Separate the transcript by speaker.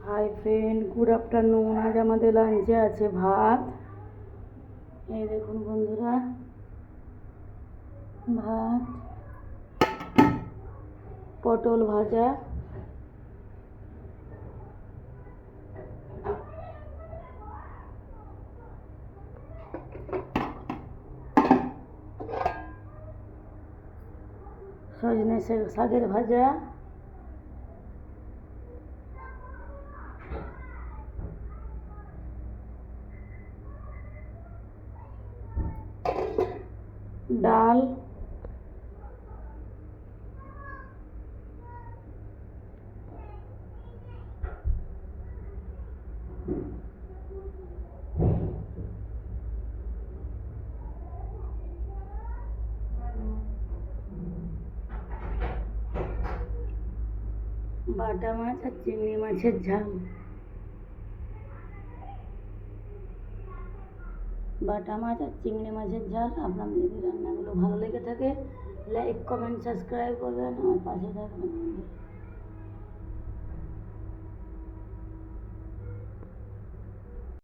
Speaker 1: Hi friend, good afternoon. আজ আমাদের লাঞ্চে আছে ভাত। এই দেখুন বন্ধুরা, ভাত, পটল ভাজা, সজনে শাকের ভাজা, ডাল, বাটা মাছ আর চিংড়ি মাছের ঝাল। বাটা মাছ আর চিংড়ি মাছের ঝাল। আপনাদের যদি রান্নাগুলো ভালো লেগে থাকে, লাইক, কমেন্ট, সাবস্ক্রাইব করবেন, আমার পাশে থাকবেন।